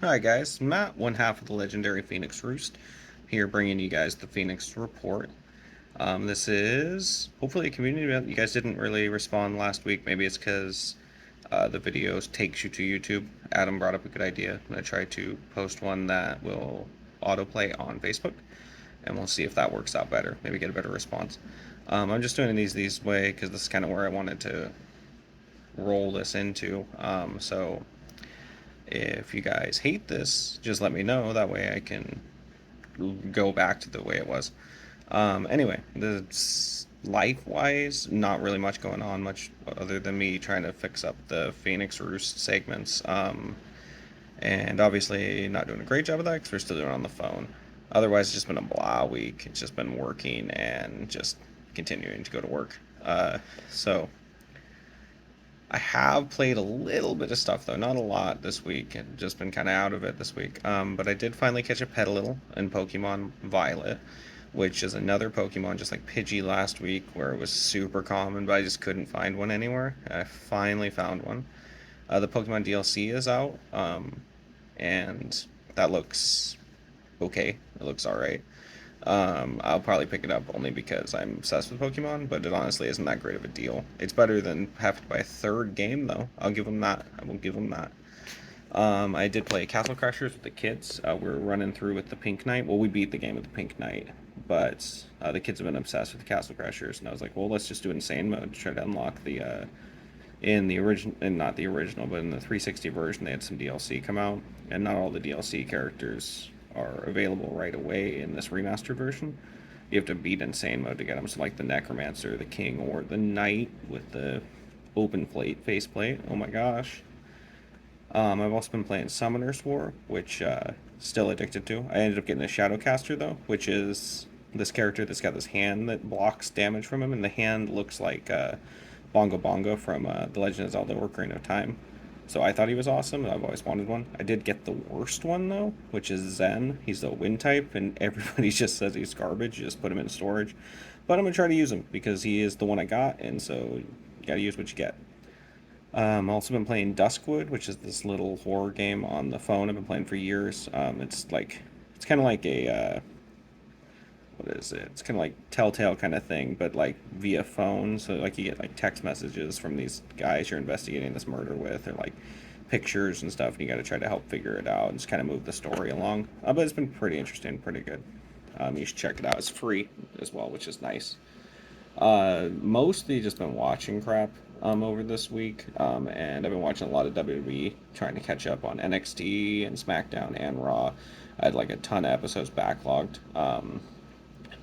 Hi guys, Matt, one half of the legendary Phoenix Roost, here bringing you guys the Phoenix Report. This is hopefully a community event. You guys didn't really respond last week. Maybe it's because the videos takes you to YouTube. Adam brought up a good idea. I'm going to try to post one that will autoplay on Facebook, and we'll see if that works out better. Maybe get a better response. I'm just doing these way because this is kind of where I wanted to roll this into. So if you guys hate this, just let me know. That way I can go back to the way it was. Anyway, the life wise, not really much going on, much other than me trying to fix up the Phoenix Roost segments. And obviously, not doing a great job of that because we're still doing it on the phone. Otherwise, it's just been a blah week. It's just been working and just continuing to go to work. So I have played a little bit of stuff though, not a lot this week. I've just been kind of out of it this week. But I did finally catch a Petalil in Pokemon Violet, which is another Pokemon just like Pidgey last week, where it was super common, but I just couldn't find one anywhere. I finally found one. The Pokemon DLC is out, and that looks okay. It looks alright. I'll probably pick it up only because I'm obsessed with Pokemon, but it honestly isn't that great of a deal. It's better than having to buy a third game, though. I'll give them that. I will give them that. I did play Castle Crashers with the kids. We were running through with the Pink Knight. Well, we beat the game with the Pink Knight, but the kids have been obsessed with the Castle Crashers, and I was like, well, let's just do insane mode to try to unlock the in the original, and not the original, but in the 360 version, they had some DLC come out, and not all the DLC characters are available right away in this remastered version. You have to beat insane mode to get them. So like the Necromancer, the King, or the Knight with the open plate faceplate. Oh my gosh. I've also been playing Summoner's War, which still addicted to. I ended up getting a Shadowcaster though, which is this character that's got this hand that blocks damage from him, and the hand looks like Bongo Bongo from The Legend of Zelda: Ocarina of Time. So I thought he was awesome, and I've always wanted one. I did get the worst one though, which is Zen. He's the wind type, and everybody just says he's garbage. You just put him in storage. But I'm gonna try to use him because he is the one I got, and so you gotta use what you get. Also been playing Duskwood, which is this little horror game on the phone. I've been playing for years. It's kind of like a what is it? It's kind of like Telltale kind of thing, but like via phone. So like you get like text messages from these guys you're investigating this murder with, or like pictures and stuff, and you got to try to help figure it out and just kind of move the story along. But it's been pretty interesting, pretty good. You should check it out. It's free as well, which is nice. Mostly just been watching crap over this week, and I've been watching a lot of WWE, trying to catch up on NXT and SmackDown and Raw. I had like a ton of episodes backlogged,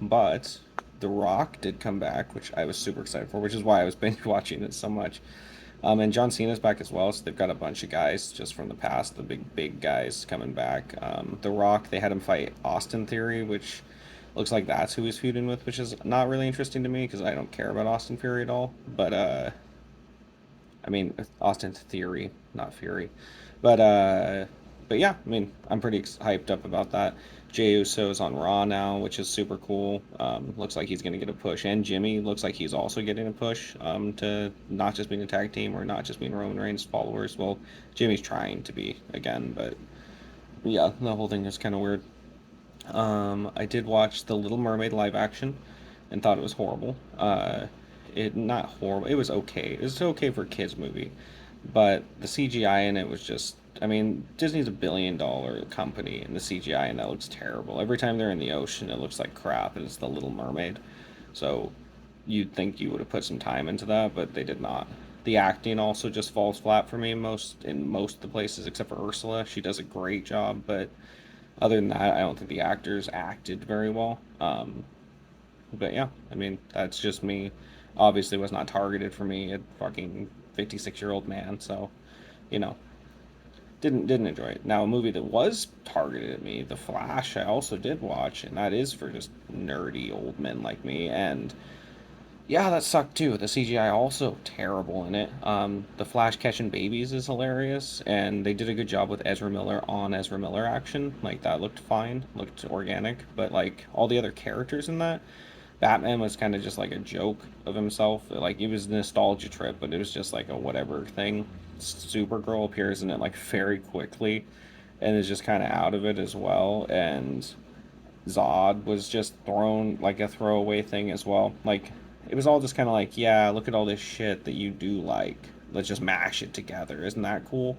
but The Rock did come back, which I was super excited for, which is why I was binge watching it so much. And John Cena's back as well, so they've got a bunch of guys just from the past, the big guys coming back. The Rock, they had him fight Austin Theory, which looks like that's who he's feuding with, which is not really interesting to me because I don't care about Austin Fury at all. But I mean Austin Theory, not Fury. But uh, but yeah, I mean I'm pretty hyped up about that. Jey Uso's on Raw now, which is super cool. Looks like he's going to get a push, and Jimmy looks like he's also getting a push to not just being a tag team or not just being Roman Reigns followers. Well, Jimmy's trying to be again, but yeah, the whole thing is kind of weird. I did watch The Little Mermaid live action and thought it was horrible. It not horrible. It was okay. It was okay for a kids movie, but the CGI in it was just. I mean, Disney's a $1 billion company, and the CGI in that looks terrible. Every time they're in the ocean, it looks like crap, and it's The Little Mermaid. So you'd think you would have put some time into that, but they did not. The acting also just falls flat for me in most of the places except for Ursula. She does a great job, but other than that, I don't think the actors acted very well. But yeah, I mean, that's just me. Obviously, was not targeted for me, a fucking 56-year-old man. So, you know, didn't enjoy it. Now, a movie that was targeted at me, The Flash, I also did watch, and that is for just nerdy old men like me. And yeah, that sucked too. The CGI also terrible in it. The Flash catching babies is hilarious, and they did a good job with Ezra Miller on Ezra Miller action. Like that looked fine, looked organic. But like all the other characters in that, Batman was kind of just like a joke of himself. Like it was a nostalgia trip, but it was just like a whatever thing. Supergirl appears in it like very quickly, and is just kind of out of it as well. And Zod was just thrown like a throwaway thing as well. Like it was all just kind of like, yeah, look at all this shit that you do like. Let's just mash it together. Isn't that cool?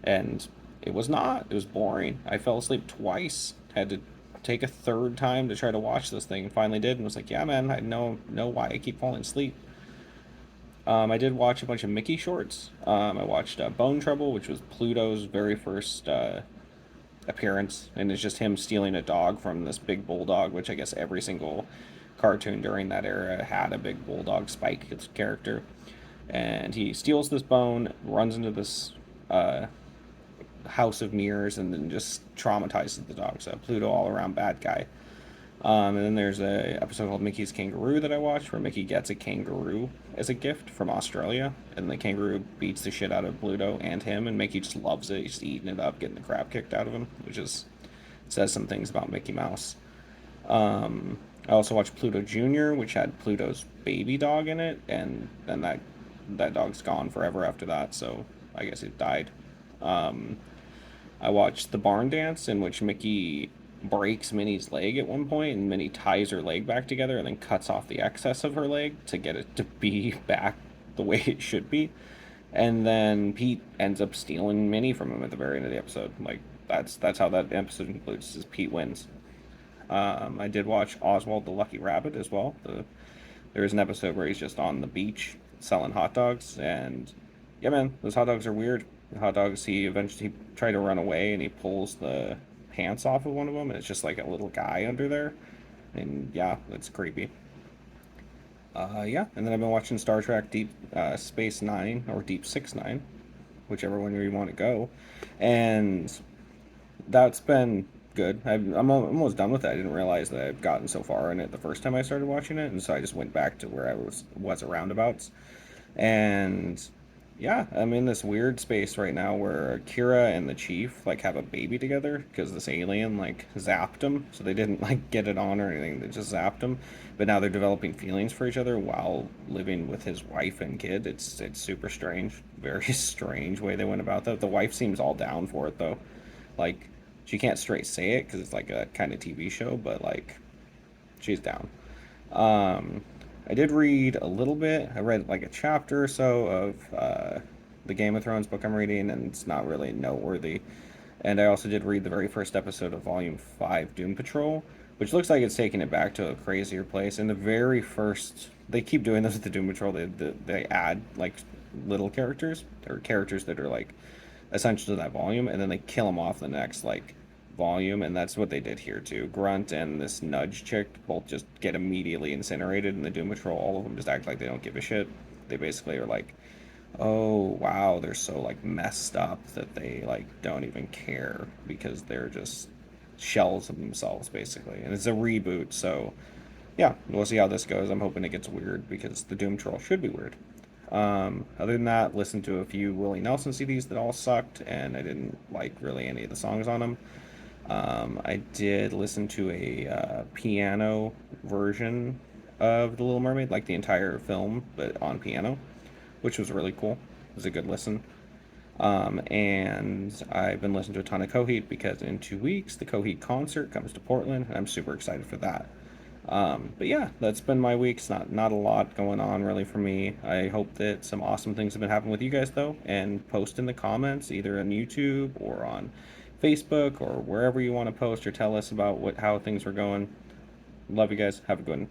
And it was not. It was boring. I fell asleep twice. Had to take a third time to try to watch this thing, and finally did, and was like, yeah, man, I know why I keep falling asleep. I did watch a bunch of Mickey shorts. I watched Bone Trouble, which was Pluto's very first appearance, and it's just him stealing a dog from this big bulldog, which I guess every single cartoon during that era had a big bulldog Spike character. And he steals this bone, runs into this uh, house of mirrors, and then just traumatizes the dog. So Pluto all around bad guy. And then there's a episode called Mickey's Kangaroo that I watched, where Mickey gets a kangaroo as a gift from Australia, and the kangaroo beats the shit out of Pluto and him, and Mickey just loves it. He's just eating it up, getting the crap kicked out of him, which is says some things about Mickey Mouse. I also watched Pluto Junior, which had Pluto's baby dog in it, and then that dog's gone forever after that. So I guess it died. Um, I watched the barn dance in which Mickey breaks Minnie's leg at one point, and Minnie ties her leg back together and then cuts off the excess of her leg to get it to be back the way it should be. And then Pete ends up stealing Minnie from him at the very end of the episode. Like that's how that episode concludes. Is Pete wins. I did watch Oswald the Lucky Rabbit as well. There is an episode where he's just on the beach selling hot dogs, and yeah, man, those hot dogs are weird. The hot dogs, he tried to run away, and he pulls the pants off of one of them, and it's just like a little guy under there, and yeah, it's creepy. Yeah, and then I've been watching Star Trek Deep Space Nine or Deep Six Nine, whichever one you want to go, and that's been good. I'm almost done with it. I didn't realize that I've gotten so far in it the first time I started watching it, and so I just went back to where I was at roundabouts. And yeah, I'm in this weird space right now where Kira and the Chief like have a baby together because this alien like zapped them. So they didn't like get it on or anything. They just zapped them. But now they're developing feelings for each other while living with his wife and kid. It's super strange, very strange way they went about that. The wife seems all down for it though. Like she can't straight say it because it's like a kind of TV show, but like she's down. Um, I did read a little bit. I read like a chapter or so of the Game of Thrones book I'm reading, and it's not really noteworthy. And I also did read the very first episode of Volume 5, Doom Patrol, which looks like it's taking it back to a crazier place. And the very first, they keep doing this with the Doom Patrol. They add like little characters or characters that are like essential to that volume, and then they kill them off the next like volume, and that's what they did here too. Grunt and this Nudge chick both just get immediately incinerated in the Doom Patrol. All of them just act like they don't give a shit. They basically are like, oh wow, they're so like messed up that they like don't even care because they're just shells of themselves basically. And it's a reboot, so yeah, we'll see how this goes. I'm hoping it gets weird because the Doom Patrol should be weird. Other than that, listened to a few Willie Nelson CDs that all sucked, and I didn't like really any of the songs on them. I did listen to a piano version of The Little Mermaid, like the entire film, but on piano, which was really cool. It was a good listen. And I've been listening to a ton of Coheed because in 2 weeks the Coheed concert comes to Portland, and I'm super excited for that. But yeah, that's been my week. It's not a lot going on really for me. I hope that some awesome things have been happening with you guys though, and post in the comments either on YouTube or on Facebook or wherever you want to post or tell us about how things are going. Love you guys. Have a good one.